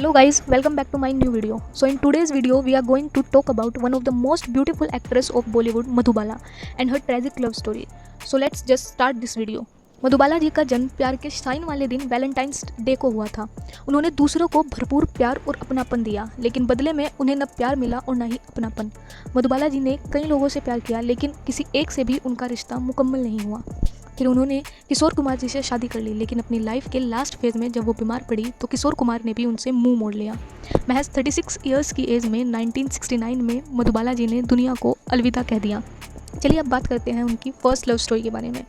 Hello guys, welcome back to my new video. So in today's video we are going to talk about one of the most beautiful actress of Bollywood, Madhubala, and her tragic love story. So let's just start this video. Madhubala जी का जन्म प्यार के sign वाले दिन Valentine's day को हुआ था। उन्होंने दूसरों को भरपूर प्यार और अपनापन दिया, लेकिन बदले में उन्हें न प्यार मिला और न ही अपनापन। मधुबाला जी ने कई लोगों से प्यार किया, लेकिन किसी एक से भी उनका रिश्ता मुकम्मल नहीं हुआ। फिर उन्होंने किशोर कुमार जी से शादी कर ली, लेकिन अपनी लाइफ के लास्ट फेज में जब वो बीमार पड़ी तो किशोर कुमार ने भी उनसे मुंह मोड़ लिया। महज 36 ईयर्स की एज में 1969 में मधुबाला जी ने दुनिया को अलविदा कह दिया। चलिए अब बात करते हैं उनकी फर्स्ट लव स्टोरी के बारे में।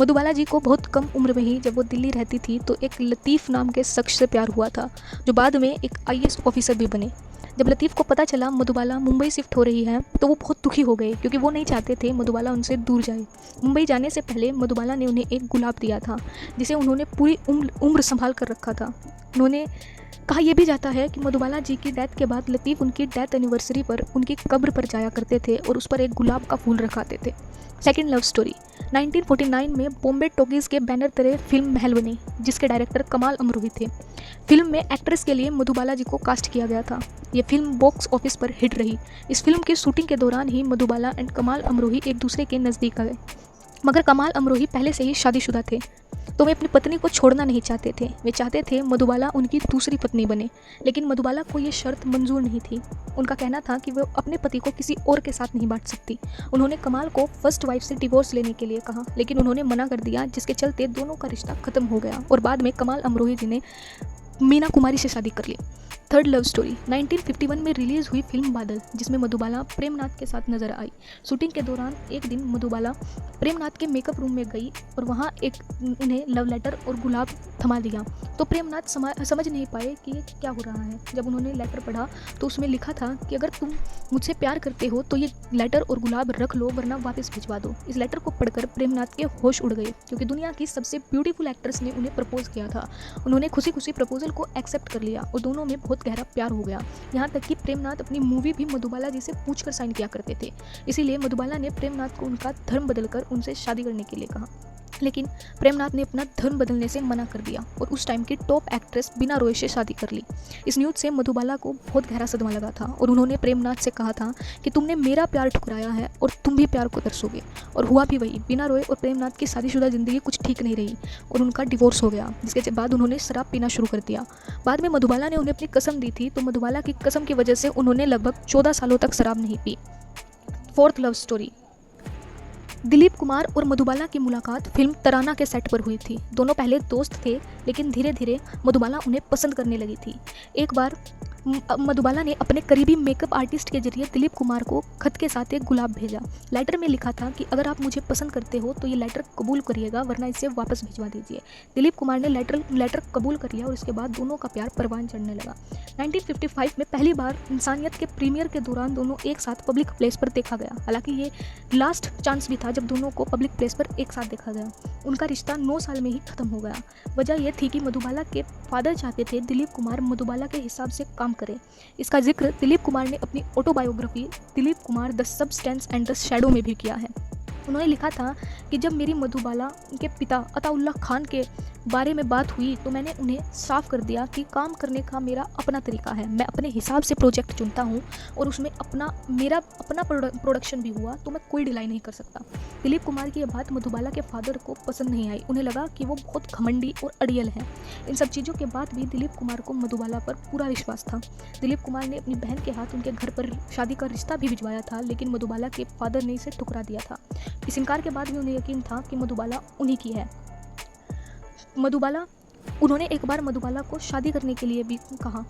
मधुबाला जी को बहुत कम उम्र में ही जब वो दिल्ली रहती थी तो एक लतीफ़ नाम के शख्स से प्यार हुआ था, जो बाद में एक IAS ऑफिसर भी बने। जब लतीफ़ को पता चला मधुबाला मुंबई शिफ्ट हो रही है तो वो बहुत दुखी हो गए, क्योंकि वो नहीं चाहते थे मधुबाला उनसे दूर जाए। मुंबई जाने से पहले मधुबाला ने उन्हें एक गुलाब दिया था, जिसे उन्होंने पूरी उम्र संभाल कर रखा था। उन्होंने कहा यह भी जाता है कि मधुबाला जी की डेथ के बाद लतीफ़ उनकी डेथ एनिवर्सरी पर उनकी कब्र पर जाया करते थे और उस पर एक गुलाब का फूल रखाते थे। Second love story. 1949 में बॉम्बे टॉकीज़ के बैनर तले फिल्म महल बनी, जिसके डायरेक्टर कमाल अमरोही थे। फिल्म में एक्ट्रेस के लिए मधुबाला जी को कास्ट किया गया था। ये फिल्म बॉक्स ऑफिस पर हिट रही। इस फिल्म की शूटिंग के दौरान ही मधुबाला एंड कमाल अमरोही एक दूसरे के नज़दीक आ गए, मगर कमाल अमरोही पहले से ही शादीशुदा थे, तो वे अपनी पत्नी को छोड़ना नहीं चाहते थे। वे चाहते थे मधुबाला उनकी दूसरी पत्नी बने, लेकिन मधुबाला को ये शर्त मंजूर नहीं थी। उनका कहना था कि वो अपने पति को किसी और के साथ नहीं बांट सकती। उन्होंने कमाल को फर्स्ट वाइफ से डिवोर्स लेने के लिए कहा, लेकिन उन्होंने मना कर दिया, जिसके चलते दोनों का रिश्ता खत्म हो गया और बाद में कमाल अमरोही जी ने मीना कुमारी से शादी कर ली। Third love story. 1951 में रिलीज़ हुई फिल्म बादल, जिसमें मधुबाला प्रेमनाथ के साथ नजर आई। शूटिंग के दौरान एक दिन मधुबाला प्रेमनाथ के मेकअप रूम में गई और वहाँ उन्हें लव लेटर और गुलाब थमा दिया। तो प्रेमनाथ समझ नहीं पाए कि ये क्या हो रहा है। जब उन्होंने लेटर पढ़ा तो उसमें लिखा था कि अगर तुम मुझसे प्यार करते हो तो ये लेटर और गुलाब रख लो, वरना वापस भिजवा दो। इस लेटर को पढ़कर प्रेमनाथ के होश उड़ गए, क्योंकि दुनिया की सबसे ब्यूटीफुल एक्ट्रेस ने उन्हें प्रपोज किया था। उन्होंने खुशी खुशी प्रपोजल को एक्सेप्ट कर लिया और दोनों में बहुत गहरा प्यार हो गया। यहाँ तक कि प्रेमनाथ अपनी मूवी भी मधुबाला जी से पूछकर साइन किया करते थे। इसीलिए मधुबाला ने प्रेमनाथ को उनका धर्म बदलकर उनसे शादी करने के लिए कहा, लेकिन प्रेमनाथ ने अपना धर्म बदलने से मना कर दिया और उस टाइम की टॉप एक्ट्रेस बीना रॉय से शादी कर ली। इस न्यूज़ से मधुबाला को बहुत गहरा सदमा लगा था और उन्होंने प्रेमनाथ से कहा था कि तुमने मेरा प्यार ठुकराया है और तुम भी प्यार को तरसोगे। और हुआ भी वही। बीना रॉय और प्रेमनाथ की शादीशुदा ज़िंदगी कुछ ठीक नहीं रही और उनका डिवोर्स हो गया, जिसके बाद उन्होंने शराब पीना शुरू कर दिया। बाद में मधुबाला ने उन्हें अपनी कसम दी थी, तो मधुबाला की कसम की वजह से उन्होंने लगभग 14 सालों तक शराब नहीं P. Fourth love story. Dilip Kumar और मधुबाला की मुलाकात फिल्म तराना के सेट पर हुई थी। दोनों पहले दोस्त थे, लेकिन धीरे धीरे मधुबाला उन्हें पसंद करने लगी थी। एक बार मधुबाला ने अपने करीबी मेकअप आर्टिस्ट के जरिए दिलीप कुमार को खत के साथ एक गुलाब भेजा। लेटर में लिखा था कि अगर आप मुझे पसंद करते हो तो ये लेटर कबूल करिएगा, वरना इसे वापस भिजवा दीजिए। दिलीप कुमार ने लेटर कबूल कर लिया और इसके बाद दोनों का प्यार परवान चढ़ने लगा। 1955 में पहली बार इंसानियत के प्रीमियर के दौरान दोनों एक साथ पब्लिक प्लेस पर देखा गया। हालांकि ये लास्ट चांस भी था जब दोनों को पब्लिक प्लेस पर एक साथ देखा गया। उनका रिश्ता 9 साल में ही खत्म हो गया। वजह यह थी कि मधुबाला के फादर चाहते थे दिलीप कुमार मधुबाला के हिसाब से काम करें। इसका जिक्र दिलीप कुमार ने अपनी autobiography Dilip Kumar the substance and the shadow में भी किया है। उन्होंने लिखा था कि जब मेरी मधुबाला के पिता अताउल्लाह खान के बारे में बात हुई तो मैंने उन्हें साफ कर दिया कि काम करने का मेरा अपना तरीका है। मैं अपने हिसाब से प्रोजेक्ट चुनता हूँ और उसमें मेरा अपना प्रोडक्शन भी हुआ, तो मैं कोई डिलाई नहीं कर सकता। दिलीप कुमार की यह बात मधुबाला के फादर को पसंद नहीं आई। उन्हें लगा कि वो बहुत घमंडी और अड़ियल है। इन सब चीज़ों के बाद भी दिलीप कुमार को मधुबाला पर पूरा विश्वास था। दिलीप कुमार ने अपनी बहन के हाथ उनके घर पर शादी का रिश्ता भी भिजवाया था, लेकिन मधुबाला के फादर ने इसे ठुकरा दिया था। इस इनकार के बाद भी उन्हें यकीन था कि मधुबाला उन्हीं की है। उन्होंने एक बार मधुबाला को शादी करने के लिए भी कहा,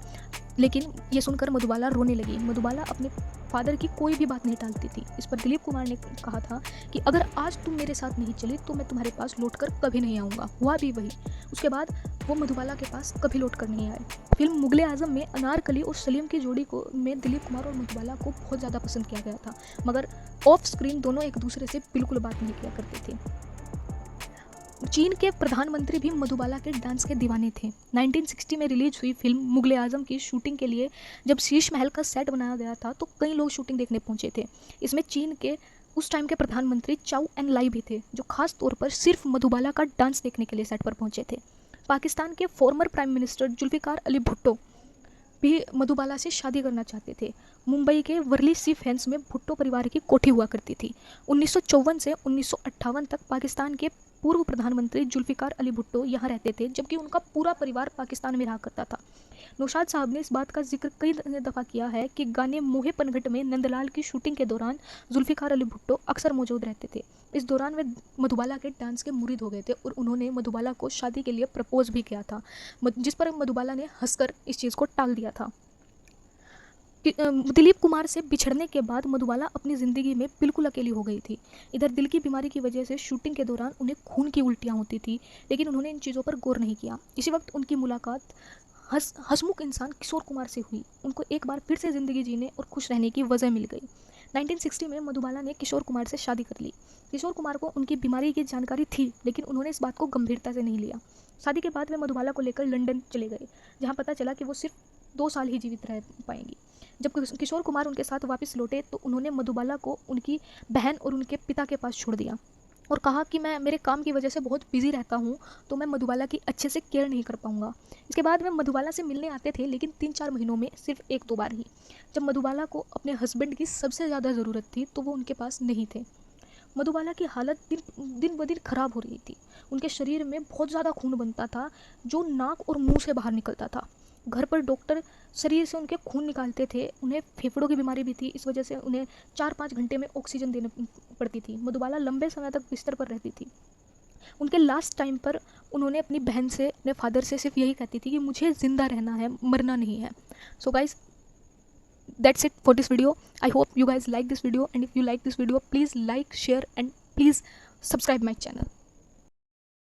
लेकिन ये सुनकर मधुबाला रोने लगी। मधुबाला अपने फादर की कोई भी बात नहीं टालती थी। इस पर दिलीप कुमार ने कहा था कि अगर आज तुम मेरे साथ नहीं चली तो मैं तुम्हारे पास लौटकर कभी नहीं आऊँगा। हुआ भी वही। उसके बाद वो मधुबाला के पास कभी लौट कर नहीं आए। फिल्म मुगले आजम में अनारकली और सलीम की जोड़ी में दिलीप कुमार और मधुबाला को बहुत ज़्यादा पसंद किया गया था, मगर ऑफ स्क्रीन दोनों एक दूसरे से बिल्कुल बात नहीं किया करते थे। चीन के प्रधानमंत्री भी मधुबाला के डांस के दीवाने थे। 1960 में रिलीज हुई फिल्म मुगले आजम की शूटिंग के लिए जब शीश महल का सेट बनाया गया था तो कई लोग शूटिंग देखने पहुंचे थे। इसमें चीन के उस टाइम के प्रधानमंत्री चाउ एन लाई भी थे, जो खास तौर पर सिर्फ मधुबाला का डांस देखने के लिए सेट पर पहुंचे थे। पाकिस्तान के former prime minister Zulfikar Ali Bhutto भी मधुबाला से शादी करना चाहते थे। मुंबई के वर्ली सी फेंस में भुट्टो परिवार की कोठी हुआ करती थी। 1954 से 1958 तक पाकिस्तान के पूर्व प्रधानमंत्री जुल्फ़िकार अली भुट्टो यहाँ रहते थे, जबकि उनका पूरा परिवार पाकिस्तान में रहा करता था। नौशाद साहब ने इस बात का जिक्र कई दफ़ा किया है कि गाने मोहे पनघट में नंदलाल की शूटिंग के दौरान जुल्फ़िकार अली भुट्टो अक्सर मौजूद रहते थे। इस दौरान वे मधुबाला के डांस के मुरीद हो गए थे और उन्होंने मधुबाला को शादी के लिए प्रपोज भी किया था, जिस पर मधुबाला ने हंसकर इस चीज़ को टाल दिया था। दिलीप कुमार से बिछड़ने के बाद मधुबाला अपनी ज़िंदगी में बिल्कुल अकेली हो गई थी। इधर दिल की बीमारी की वजह से शूटिंग के दौरान उन्हें खून की उल्टियाँ होती थी, लेकिन उन्होंने इन चीज़ों पर गौर नहीं किया। इसी वक्त उनकी मुलाकात हंसमुख इंसान किशोर कुमार से हुई। उनको एक बार फिर से ज़िंदगी जीने और खुश रहने की वजह मिल गई। 1960 में मधुबाला ने किशोर कुमार से शादी कर ली। किशोर कुमार को उनकी बीमारी की जानकारी थी, लेकिन उन्होंने इस बात को गंभीरता से नहीं लिया। शादी के बाद वे मधुबाला को लेकर लंदन चले गए, जहाँ पता चला कि वो सिर्फ 2 साल ही जीवित रह पाएंगी। जब किशोर कुमार उनके साथ वापस लौटे तो उन्होंने मधुबाला को उनकी बहन और उनके पिता के पास छोड़ दिया और कहा कि मैं मेरे काम की वजह से बहुत बिजी रहता हूँ, तो मैं मधुबाला की अच्छे से केयर नहीं कर पाऊँगा। इसके बाद वे मधुबाला से मिलने आते थे, लेकिन 3-4 महीनों में सिर्फ 1-2 बार ही। जब मधुबाला को अपने हस्बैंड की सबसे ज़्यादा ज़रूरत थी तो वो उनके पास नहीं थे। मधुबाला की हालत दिन ब दिन खराब हो रही थी। उनके शरीर में बहुत ज़्यादा खून बनता था, जो नाक और मुंह से बाहर निकलता था। घर पर डॉक्टर शरीर से उनके खून निकालते थे। उन्हें फेफड़ों की बीमारी भी थी, इस वजह से उन्हें 4-5 घंटे में ऑक्सीजन देनी पड़ती थी। मधुबाला लंबे समय तक बिस्तर पर रहती थी। उनके लास्ट टाइम पर उन्होंने अपनी बहन से, अपने फादर से सिर्फ यही कहती थी कि मुझे ज़िंदा रहना है, मरना नहीं है। So guys, that's it for this video. I hope you guys like this video, and if you like this video, please like, share and please subscribe my channel.